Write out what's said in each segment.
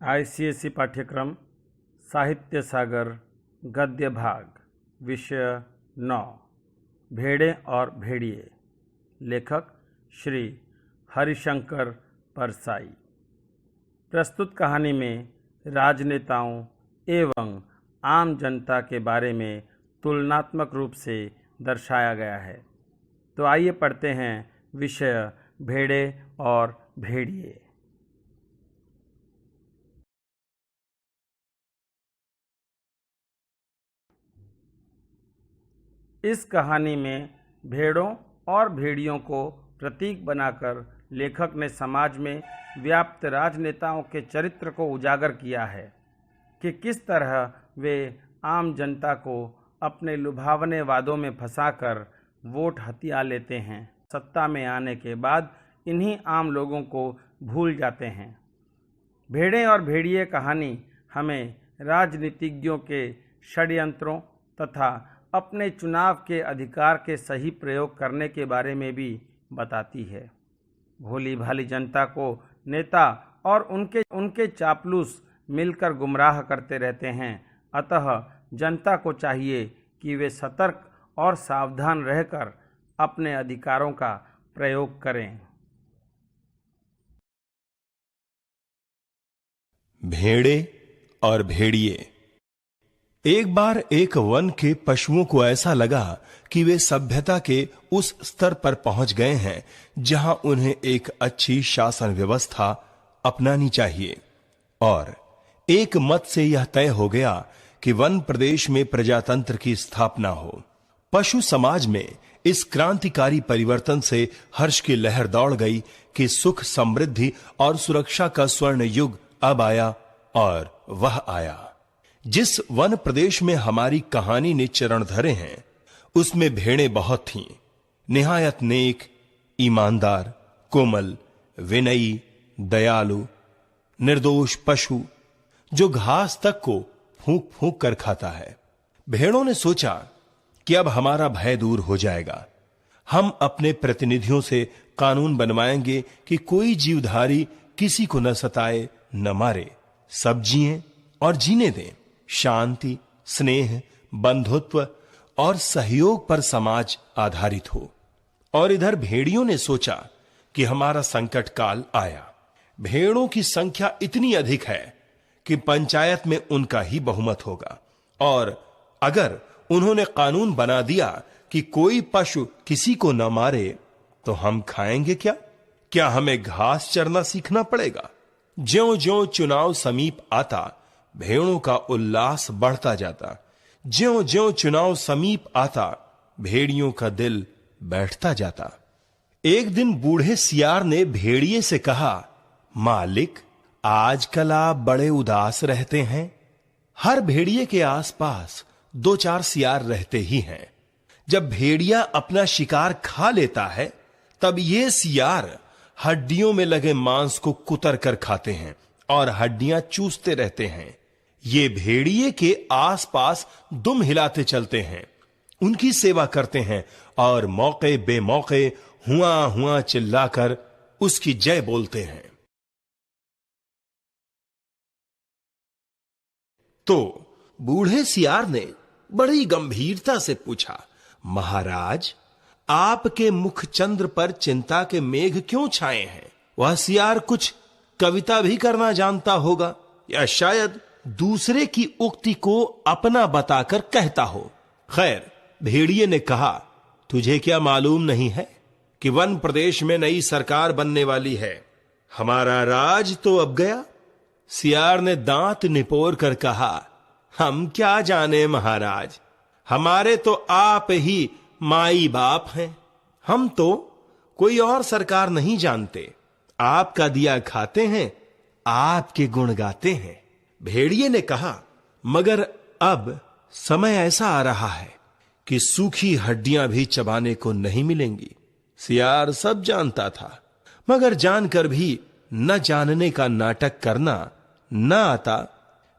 ICSE पाठ्यक्रम साहित्य सागर गद्य भाग विषय 9 भेड़ें और भेड़िए। लेखक श्री हरिशंकर परसाई। प्रस्तुत कहानी में राजनेताओं एवं आम जनता के बारे में तुलनात्मक रूप से दर्शाया गया है। तो आइए पढ़ते हैं विषय भेड़े और भेड़िए। इस कहानी में भेड़ों और भेड़ियों को प्रतीक बनाकर लेखक ने समाज में व्याप्त राजनेताओं के चरित्र को उजागर किया है कि किस तरह वे आम जनता को अपने लुभावने वादों में फंसाकर वोट हथिया लेते हैं। सत्ता में आने के बाद इन्हीं आम लोगों को भूल जाते हैं। भेड़ें और भेड़िए कहानी हमें राजनीतिज्ञों के षड्यंत्रों तथा अपने चुनाव के अधिकार के सही प्रयोग करने के बारे में भी बताती है। भोली भाली जनता को नेता और उनके चापलूस मिलकर गुमराह करते रहते हैं। अतः जनता को चाहिए कि वे सतर्क और सावधान रहकर अपने अधिकारों का प्रयोग करें। भेड़े और भेड़िए। एक बार एक वन के पशुओं को ऐसा लगा कि वे सभ्यता के उस स्तर पर पहुंच गए हैं जहां उन्हें एक अच्छी शासन व्यवस्था अपनानी चाहिए, और एक मत से यह तय हो गया कि वन प्रदेश में प्रजातंत्र की स्थापना हो। पशु समाज में इस क्रांतिकारी परिवर्तन से हर्ष की लहर दौड़ गई कि सुख, समृद्धि और सुरक्षा का स्वर्ण युग अब आया, और वह आया। जिस वन प्रदेश में हमारी कहानी ने चरण धरे हैं उसमें भेड़ें बहुत थीं। निहायत नेक, ईमानदार, कोमल, विनयी, दयालु, निर्दोष पशु जो घास तक को फूंक फूंक कर खाता है। भेड़ों ने सोचा कि अब हमारा भय दूर हो जाएगा। हम अपने प्रतिनिधियों से कानून बनवाएंगे कि कोई जीवधारी किसी को न सताए न मारे, सब जिएं और जीने दें। शांति, स्नेह, बंधुत्व और सहयोग पर समाज आधारित हो। और इधर भेड़ियों ने सोचा कि हमारा संकट काल आया। भेड़ों की संख्या इतनी अधिक है कि पंचायत में उनका ही बहुमत होगा, और अगर उन्होंने कानून बना दिया कि कोई पशु किसी को न मारे तो हम खाएंगे क्या? क्या हमें घास चरना सीखना पड़ेगा? ज्यों-ज्यों चुनाव समीप आता, भेड़ों का उल्लास बढ़ता जाता। ज्यों-ज्यों चुनाव समीप आता, भेड़ियों का दिल बैठता जाता। एक दिन बूढ़े सियार ने भेड़िए से कहा, मालिक, आजकल आप बड़े उदास रहते हैं। हर भेड़िए के आसपास 2-4 सियार रहते ही हैं। जब भेड़िया अपना शिकार खा लेता है तब ये सियार हड्डियों में लगे मांस को कुतर कर खाते हैं और हड्डियां चूसते रहते हैं। ये भेड़िए के आसपास दुम हिलाते चलते हैं, उनकी सेवा करते हैं और मौके बेमौके हुआ हुआ चिल्लाकर उसकी जय बोलते हैं। तो बूढ़े सियार ने बड़ी गंभीरता से पूछा, महाराज, आपके मुख चंद्र पर चिंता के मेघ क्यों छाए हैं? वह सियार कुछ कविता भी करना जानता होगा, या शायद दूसरे की उक्ति को अपना बताकर कहता हो। खैर, भेड़िए ने कहा, तुझे क्या मालूम नहीं है कि वन प्रदेश में नई सरकार बनने वाली है? हमारा राज तो अब गया। सियार ने दांत निपोर कर कहा, हम क्या जाने महाराज, हमारे तो आप ही माई बाप हैं। हम तो कोई और सरकार नहीं जानते। आपका दिया खाते हैं, आपके गुण गाते हैं। भेड़िए ने कहा, मगर अब समय ऐसा आ रहा है कि सूखी हड्डियां भी चबाने को नहीं मिलेंगी। सियार सब जानता था, मगर जानकर भी न जानने का नाटक करना न आता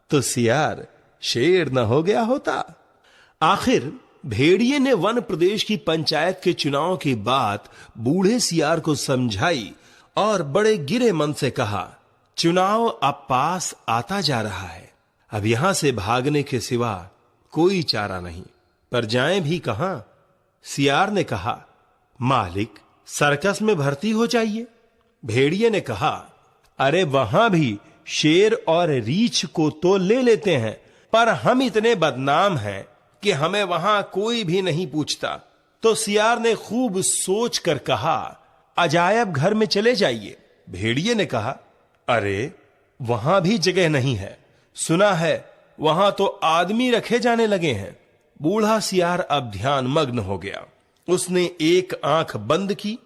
तो सियार शेर न हो गया होता। आखिर भेड़िए ने वन प्रदेश की पंचायत के चुनाव की बात बूढ़े सियार को समझाई और बड़े गिरे मन से कहा, चुनाव अब पास आता जा रहा है। अब यहां से भागने के सिवा कोई चारा नहीं, पर जाएं भी कहां? सियार ने कहा, मालिक सर्कस में भर्ती हो जाइए। भेड़िए ने कहा, अरे वहां भी शेर और रीछ को तो ले लेते हैं, पर हम इतने बदनाम हैं कि हमें वहां कोई भी नहीं पूछता। तो सियार ने खूब सोच कर कहा, अजायब घर में चले जाइए। भेड़िए ने कहा, अरे वहां भी जगह नहीं है, सुना है वहां तो आदमी रखे जाने लगे हैं। बूढ़ा सियार अब ध्यान मग्न हो गया। उसने एक आंख बंद की,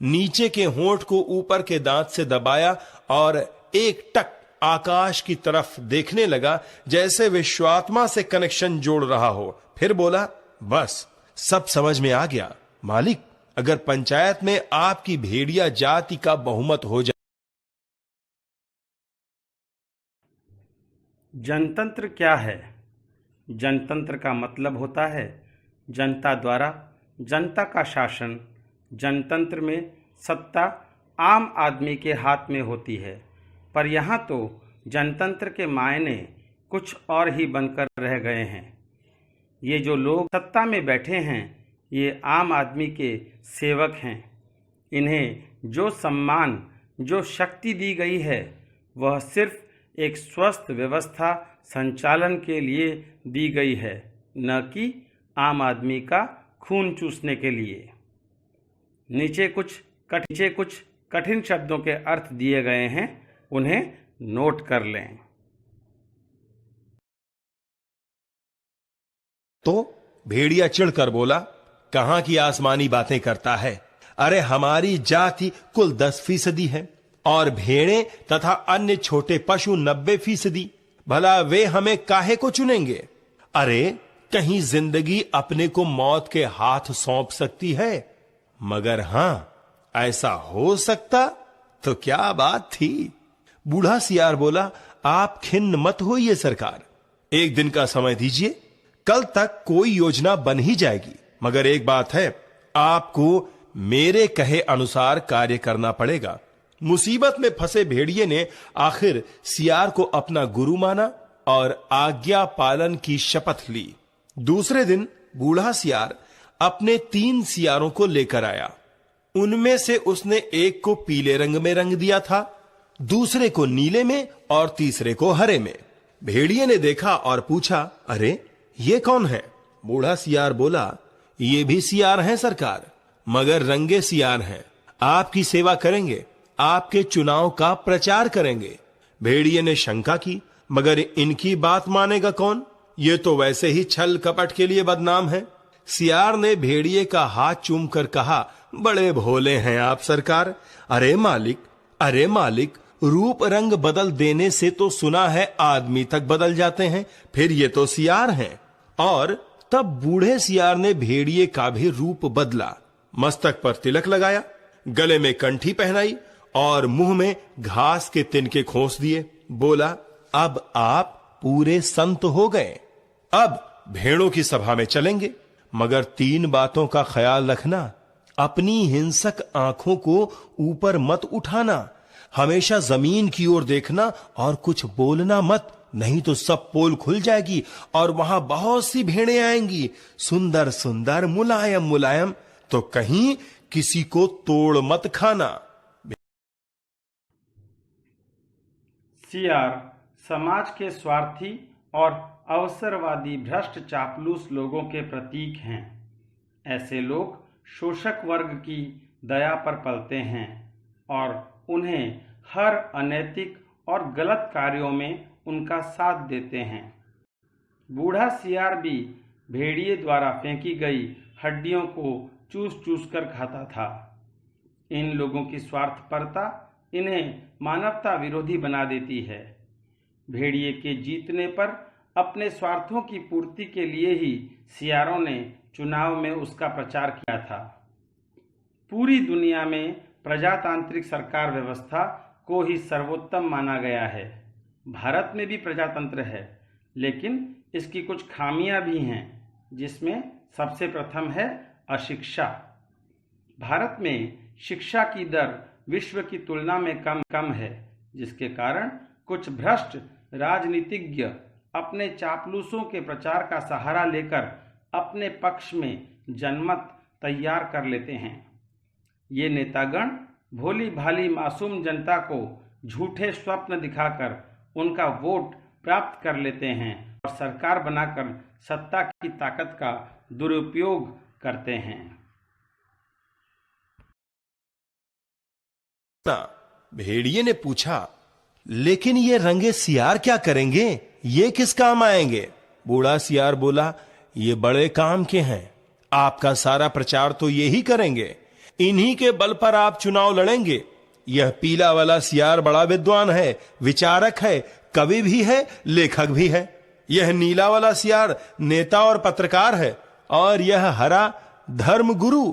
नीचे के होंठ को ऊपर के दांत से दबाया और एक टक आकाश की तरफ देखने लगा, जैसे विश्वात्मा से कनेक्शन जोड़ रहा हो। फिर बोला, बस सब समझ में आ गया मालिक, अगर पंचायत में आपकी भेड़िया जाति का बहुमत हो जाए। जनतंत्र क्या है? जनतंत्र का मतलब होता है जनता द्वारा जनता का शासन। जनतंत्र में सत्ता आम आदमी के हाथ में होती है, पर यहाँ तो जनतंत्र के मायने कुछ और ही बनकर रह गए हैं। ये जो लोग सत्ता में बैठे हैं, ये आम आदमी के सेवक हैं। इन्हें जो सम्मान, जो शक्ति दी गई है, वह सिर्फ एक स्वस्थ व्यवस्था संचालन के लिए दी गई है, न कि आम आदमी का खून चूसने के लिए। नीचे कुछ कठिन शब्दों के अर्थ दिए गए हैं, उन्हें नोट कर लें। तो भेड़िया चिढ़कर बोला, कहां की आसमानी बातें करता है? अरे हमारी जाति कुल 10% है और भेड़ें तथा अन्य छोटे पशु 90%। भला वे हमें काहे को चुनेंगे? अरे कहीं जिंदगी अपने को मौत के हाथ सौंप सकती है, मगर हां ऐसा हो सकता तो क्या बात थी। बूढ़ा सियार बोला, आप खिन्न मत होइए सरकार, एक दिन का समय दीजिए, कल तक कोई योजना बन ही जाएगी। मगर एक बात है, आपको मेरे कहे अनुसार कार्य करना पड़ेगा। मुसीबत में फंसे भेड़िए ने आखिर सियार को अपना गुरु माना और आज्ञा पालन की शपथ ली। दूसरे दिन बूढ़ा सियार अपने 3 सियारों को लेकर आया। उनमें से उसने एक को पीले रंग में रंग दिया था, दूसरे को नीले में और तीसरे को हरे में। भेड़िए ने देखा और पूछा, अरे ये कौन है? बूढ़ा सियार बोला, ये भी सियार हैं सरकार, मगर रंगे सियार हैं। आपकी सेवा करेंगे, आपके चुनाव का प्रचार करेंगे। भेड़िए ने शंका की, मगर इनकी बात मानेगा कौन? ये तो वैसे ही छल कपट के लिए बदनाम है। सियार ने भेड़िए का हाथ चूम कर कहा, बड़े भोले हैं आप सरकार। अरे मालिक, रूप रंग बदल देने से तो सुना है आदमी तक बदल जाते हैं, फिर ये तो सियार हैं। और तब बूढ़े सियार ने भेड़िए का भी रूप बदला, मस्तक पर तिलक लगाया, गले में कंठी पहनाई और मुंह में घास के तिनके खोस दिए। बोला, अब आप पूरे संत हो गए, अब भेड़ों की सभा में चलेंगे, मगर 3 बातों का ख्याल रखना। अपनी हिंसक आंखों को ऊपर मत उठाना, हमेशा जमीन की ओर देखना और कुछ बोलना मत, नहीं तो सब पोल खुल जाएगी और वहां बहुत सी भेड़ें आएंगी, सुंदर सुंदर, मुलायम मुलायम, तो कहीं किसी को तोड़ मत खाना। सियार समाज के स्वार्थी और अवसरवादी भ्रष्ट चापलूस लोगों के प्रतीक हैं। ऐसे लोग शोषक वर्ग की दया पर पलते हैं और उन्हें हर अनैतिक और गलत कार्यों में उनका साथ देते हैं। बूढ़ा सियार भी भेड़िए द्वारा फेंकी गई हड्डियों को चूस चूस कर खाता था। इन लोगों की स्वार्थपरता इन्हें मानवता विरोधी बना देती है। भेड़िए के जीतने पर अपने स्वार्थों की पूर्ति के लिए ही सियारों ने चुनाव में उसका प्रचार किया था। पूरी दुनिया में प्रजातांत्रिक सरकार व्यवस्था को ही सर्वोत्तम माना गया है। भारत में भी प्रजातंत्र है, लेकिन इसकी कुछ खामियां भी हैं, जिसमें सबसे प्रथम है अशिक्षा। भारत में शिक्षा की दर विश्व की तुलना में कम है। जिसके कारण कुछ भ्रष्ट राजनीतिज्ञ अपने चापलूसों के प्रचार का सहारा लेकर अपने पक्ष में जनमत तैयार कर लेते हैं। ये नेतागण भोली भाली मासूम जनता को झूठे स्वप्न दिखाकर उनका वोट प्राप्त कर लेते हैं और सरकार बनाकर सत्ता की ताकत का दुरुपयोग करते हैं। भेड़िए ने पूछा, लेकिन ये रंगे सियार क्या करेंगे? ये किस काम आएंगे? बूढ़ा सियार बोला, ये बड़े काम के हैं। आपका सारा प्रचार तो ये ही करेंगे। इन्हीं के बल पर आप चुनाव लड़ेंगे। यह पीला वाला सियार बड़ा विद्वान है, विचारक है, कवि भी है, लेखक भी है। यह नीला वाला सियार नेता और पत्रकार है, और यह हरा धर्म गुरु।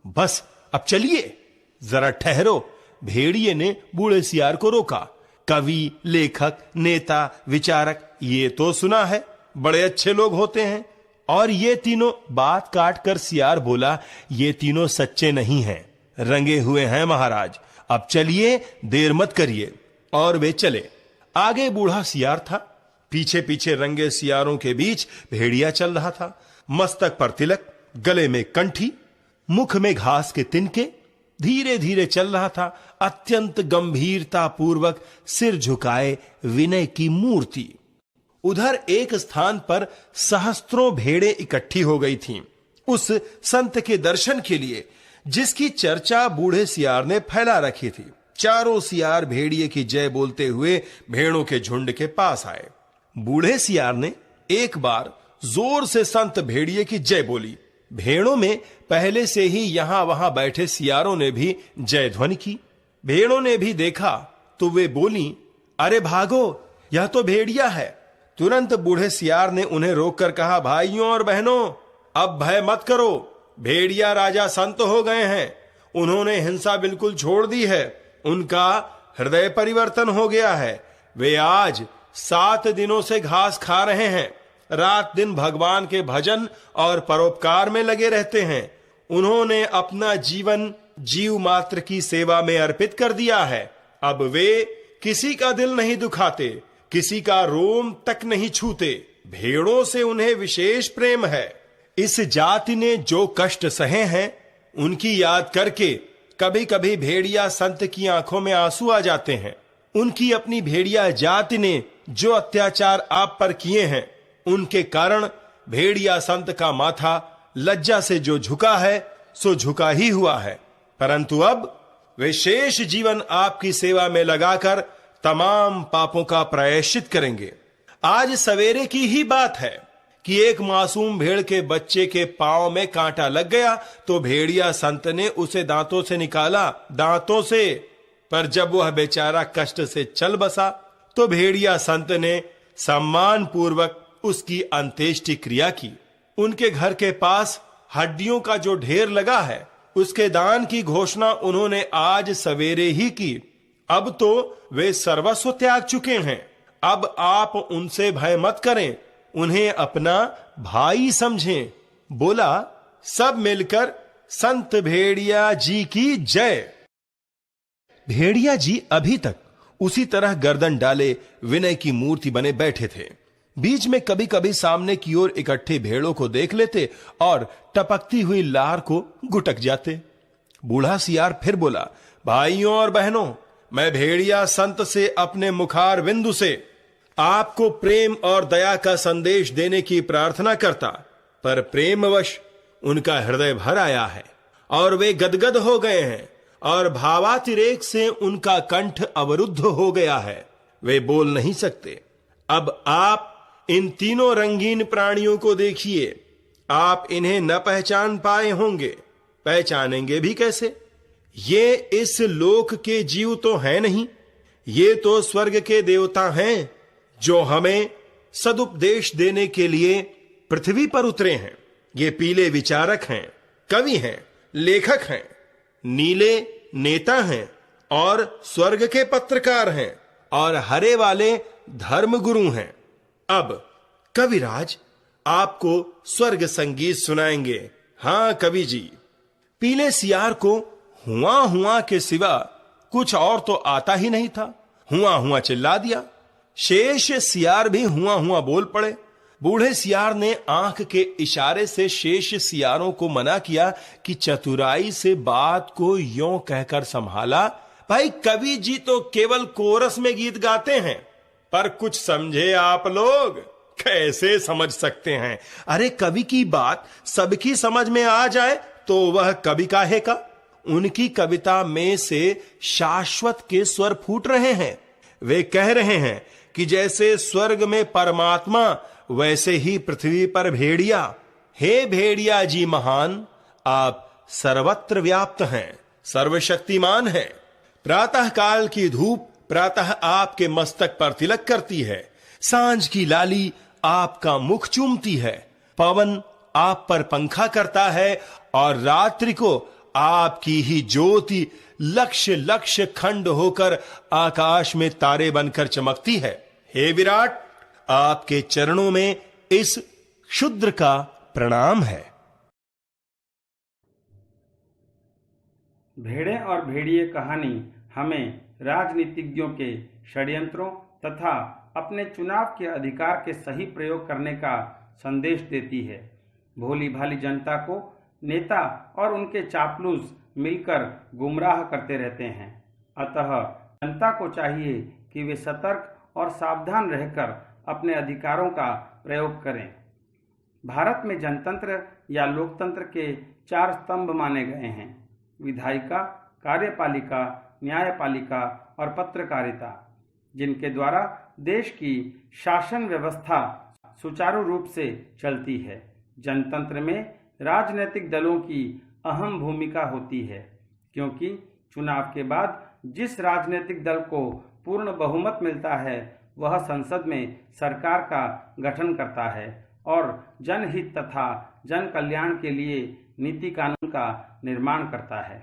बस अब चलिए, जरा ठहरो। भेड़िए ने बूढ़े सियार को रोका। कवि, लेखक, नेता, विचारक, ये तो सुना है, बड़े अच्छे लोग होते हैं। और ये तीनों, बात काट कर सियार बोला, ये तीनों सच्चे नहीं हैं, रंगे हुए हैं महाराज। अब चलिए, देर मत करिए। और वे चले। आगे बूढ़ा सियार था, पीछे पीछे रंगे सियारों के बीच भेड़िया चल रहा था। मस्तक पर तिलक, गले में कंठी, मुख में घास के तिनके, धीरे धीरे चल रहा था, अत्यंत गंभीरता पूर्वक सिर झुकाए विनय की मूर्ति। उधर एक स्थान पर सहस्त्रों भेड़ें इकट्ठी हो गई थीं, उस संत के दर्शन के लिए जिसकी चर्चा बूढ़े सियार ने फैला रखी थी। चारों सियार भेड़िए की जय बोलते हुए भेड़ों के झुंड के पास आए। बूढ़े सियार ने एक बार जोर से संत भेड़िए की जय बोली। भेड़ों में पहले से ही यहां वहां बैठे सियारों ने भी जय ध्वनि की। भेड़ों ने भी देखा तो वे बोली, अरे भागो, यह तो भेड़िया है। तुरंत बूढ़े सियार ने उन्हें रोककर कहा, भाइयों और बहनों, अब भय मत करो। भेड़िया राजा संत हो गए हैं। उन्होंने हिंसा बिल्कुल छोड़ दी है। उनका हृदय परिवर्तन हो गया है। वे आज 7 दिनों से घास खा रहे हैं। रात दिन भगवान के भजन और परोपकार में लगे रहते हैं। उन्होंने अपना जीवन जीव मात्र की सेवा में अर्पित कर दिया है। अब वे किसी का दिल नहीं दुखाते, किसी का रोम तक नहीं छूते। भेड़ों से उन्हें विशेष प्रेम है। इस जाति ने जो कष्ट सहे हैं, उनकी याद करके कभी कभी भेड़िया संत की आंखों में आंसू आ जाते हैं। उनकी अपनी भेड़िया जाति ने जो अत्याचार आप पर किए हैं, उनके कारण भेड़िया संत का माथा लज्जा से जो झुका है, सो झुका ही हुआ है। परंतु अब वे शेष जीवन आपकी सेवा में लगाकर तमाम पापों का प्रायश्चित करेंगे। आज सवेरे की ही बात है कि एक मासूम भेड़ के बच्चे के पांव में कांटा लग गया तो भेड़िया संत ने उसे दांतों से निकाला, दांतों से। पर जब वह बेचारा कष्ट से चल बसा तो भेड़िया संत ने सम्मान पूर्वक उसकी अंत्येष्टि क्रिया की। उनके घर के पास हड्डियों का जो ढेर लगा है, उसके दान की घोषणा उन्होंने आज सवेरे ही की। अब तो वे सर्वस्व त्याग चुके हैं। अब आप उनसे भय मत करें, उन्हें अपना भाई समझें। बोला, सब मिलकर संत भेड़िया जी की जय। भेड़िया जी अभी तक उसी तरह गर्दन डाले विनय की मूर्ति बने बैठे थे। बीच में कभी कभी सामने की ओर इकट्ठे भेड़ों को देख लेते और टपकती हुई लार को गुटक जाते। बूढ़ा सियार फिर बोला, भाइयों और बहनों, मैं भेड़िया संत से अपने मुखार बिंदु से आपको प्रेम और दया का संदेश देने की प्रार्थना करता, पर प्रेमवश उनका हृदय भर आया है और वे गदगद हो गए हैं और भावातिरेक से उनका कंठ अवरुद्ध हो गया है। वे बोल नहीं सकते। अब आप इन तीनों रंगीन प्राणियों को देखिए। आप इन्हें न पहचान पाए होंगे, पहचानेंगे भी कैसे? ये इस लोक के जीव तो हैं नहीं, ये तो स्वर्ग के देवता हैं जो हमें सदुपदेश देने के लिए पृथ्वी पर उतरे हैं। ये पीले विचारक हैं, कवि हैं, लेखक हैं, नीले नेता हैं और स्वर्ग के पत्रकार हैं और हरे वाले धर्म गुरु हैं। अब कविराज आपको स्वर्ग संगीत सुनाएंगे। हां कवि जी। पीले सियार को हुआ हुआ के सिवा कुछ और तो आता ही नहीं था। हुआ हुआ चिल्ला दिया। शेष सियार भी हुआ हुआ बोल पड़े। बूढ़े सियार ने आंख के इशारे से शेष सियारों को मना किया कि चतुराई से बात को यों कहकर संभाला, भाई कवि जी तो केवल कोरस में गीत गाते हैं, पर कुछ समझे आप लोग कैसे समझ सकते हैं? अरे कवि की बात सबकी समझ में आ जाए तो वह कवि काहे का? उनकी कविता में से शाश्वत के स्वर फूट रहे हैं। वे कह रहे हैं कि जैसे स्वर्ग में परमात्मा वैसे ही पृथ्वी पर भेड़िया। हे भेड़िया जी महान, आप सर्वत्र व्याप्त हैं, सर्वशक्तिमान हैं। प्रातः काल की धूप प्रातः आपके मस्तक पर तिलक करती है, सांझ की लाली आपका मुख चूमती है, पवन आप पर पंखा करता है और रात्रि को आपकी ही ज्योति लक्ष्य लक्ष्य खंड होकर आकाश में तारे बनकर चमकती है। हे विराट, आपके चरणों में इस क्षुद्र का प्रणाम है। भेड़े और भेड़िए कहानी हमें राजनीतिज्ञों के षड्यंत्रों तथा अपने चुनाव के अधिकार के सही प्रयोग करने का संदेश देती है। भोली भाली जनता को नेता और उनके चापलूस मिलकर गुमराह करते रहते हैं। अतः जनता को चाहिए कि वे सतर्क और सावधान रहकर अपने अधिकारों का प्रयोग करें। भारत में जनतंत्र या लोकतंत्र के 4 स्तंभ माने गए हैं: विधायिका, कार्यपालिका, न्यायपालिका और पत्रकारिता, जिनके द्वारा देश की शासन व्यवस्था सुचारू रूप से चलती है। जनतंत्र में राजनीतिक दलों की अहम भूमिका होती है, क्योंकि चुनाव के बाद जिस राजनीतिक दल को पूर्ण बहुमत मिलता है वह संसद में सरकार का गठन करता है और जनहित तथा जन कल्याण के लिए नीति कानून का निर्माण करता है।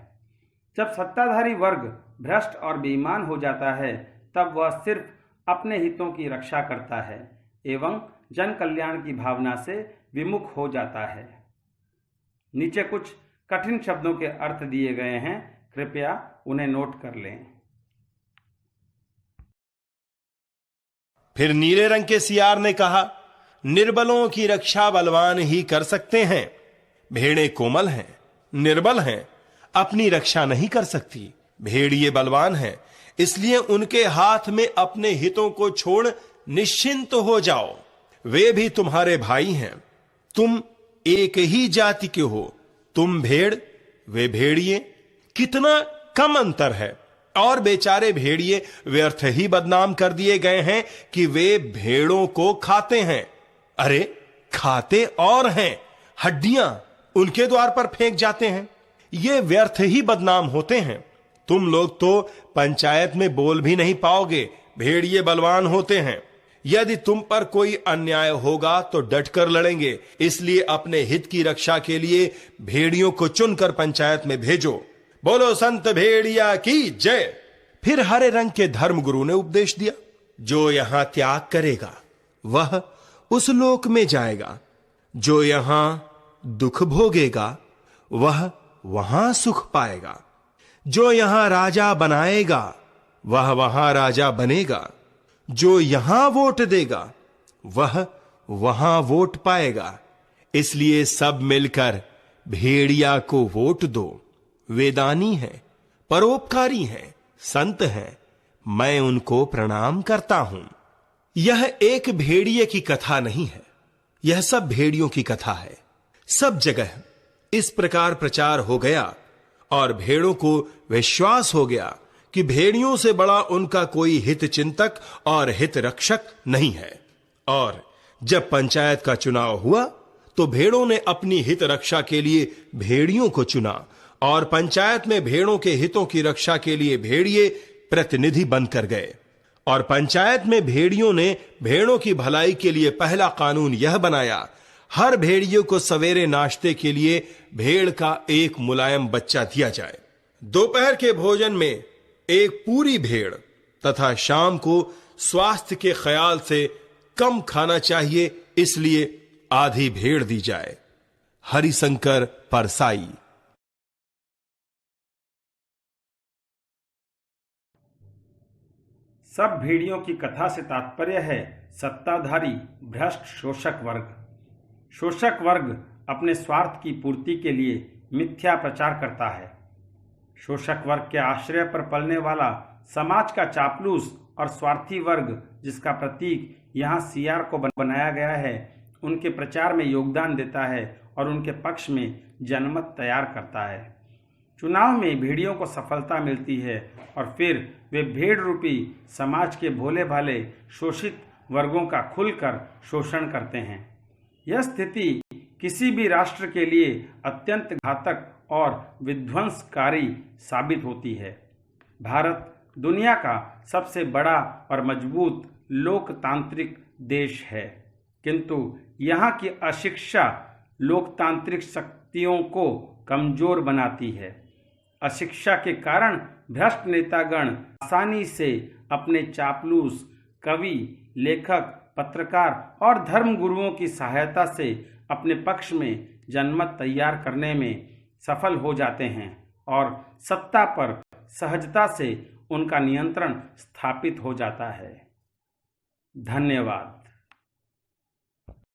जब सत्ताधारी वर्ग भ्रष्ट और बेईमान हो जाता है तब वह सिर्फ अपने हितों की रक्षा करता है एवं जन कल्याण की भावना से विमुख हो जाता है। नीचे कुछ कठिन शब्दों के अर्थ दिए गए हैं, कृपया उन्हें नोट कर लें। फिर नीले रंग के सियार ने कहा, निर्बलों की रक्षा बलवान ही कर सकते हैं। भेड़ें कोमल हैं, निर्बल हैं, अपनी रक्षा नहीं कर सकती। भेड़िए बलवान हैं, इसलिए उनके हाथ में अपने हितों को छोड़ निश्चिंत हो जाओ। वे भी तुम्हारे भाई हैं, तुम एक ही जाति के हो। तुम भेड़, वे भेड़िए, कितना कम अंतर है। और बेचारे भेड़िए व्यर्थ ही बदनाम कर दिए गए हैं कि वे भेड़ों को खाते हैं। अरे खाते और हैं, हड्डियां उनके द्वार पर फेंक जाते हैं। ये व्यर्थ ही बदनाम होते हैं। तुम लोग तो पंचायत में बोल भी नहीं पाओगे, भेड़िए बलवान होते हैं। यदि तुम पर कोई अन्याय होगा तो डटकर लड़ेंगे, इसलिए अपने हित की रक्षा के लिए भेड़ियों को चुनकर पंचायत में भेजो। बोलो संत भेड़िया की जय। फिर हरे रंग के धर्म गुरु ने उपदेश दिया, जो यहां त्याग करेगा वह उस लोक में जाएगा, जो यहां दुख भोगेगा वह वहां सुख पाएगा, जो यहां राजा बनाएगा वह वहां राजा बनेगा, जो यहां वोट देगा वह वहां वोट पाएगा। इसलिए सब मिलकर भेड़िया को वोट दो। वेदानी हैं, परोपकारी हैं, संत हैं, मैं उनको प्रणाम करता हूं। यह एक भेड़िए की कथा नहीं है, यह सब भेड़ियों की कथा है। सब जगह इस प्रकार प्रचार हो गया और भेड़ों को विश्वास हो गया कि भेड़ियों से बड़ा उनका कोई हित चिंतक और हित रक्षक नहीं है। और जब पंचायत का चुनाव हुआ तो भेड़ों ने अपनी हित रक्षा के लिए भेड़ियों को चुना और पंचायत में भेड़ों के हितों की रक्षा के लिए भेड़िए प्रतिनिधि बनकर गए। और पंचायत में भेड़ियों ने भेड़ों की भलाई के लिए पहला कानून यह बनाया, हर भेड़ियों को सवेरे नाश्ते के लिए भेड़ का एक मुलायम बच्चा दिया जाए। दोपहर के भोजन में एक पूरी भेड़ तथा शाम को स्वास्थ्य के ख्याल से कम खाना चाहिए, इसलिए आधी भेड़ दी जाए। हरिशंकर परसाई। सब भेड़ियों की कथा से तात्पर्य है सत्ताधारी भ्रष्ट शोषक वर्ग। शोषक वर्ग अपने स्वार्थ की पूर्ति के लिए मिथ्या प्रचार करता है। शोषक वर्ग के आश्रय पर पलने वाला समाज का चापलूस और स्वार्थी वर्ग, जिसका प्रतीक यहाँ सियार को बनाया गया है, उनके प्रचार में योगदान देता है और उनके पक्ष में जनमत तैयार करता है। चुनाव में भेड़ियों को सफलता मिलती है और फिर वे भेड़ रूपी समाज के भोले भाले शोषित वर्गों का खुलकर शोषण करते हैं। यह स्थिति किसी भी राष्ट्र के लिए अत्यंत घातक और विध्वंसकारी साबित होती है। भारत दुनिया का सबसे बड़ा और मजबूत लोकतांत्रिक देश है, किंतु यहाँ की अशिक्षा लोकतांत्रिक शक्तियों को कमजोर बनाती है। अशिक्षा के कारण भ्रष्ट नेतागण आसानी से अपने चापलूस कवि, लेखक, पत्रकार और धर्मगुरुओं की सहायता से अपने पक्ष में जनमत तैयार करने में सफल हो जाते हैं और सत्ता पर सहजता से उनका नियंत्रण स्थापित हो जाता है। धन्यवाद।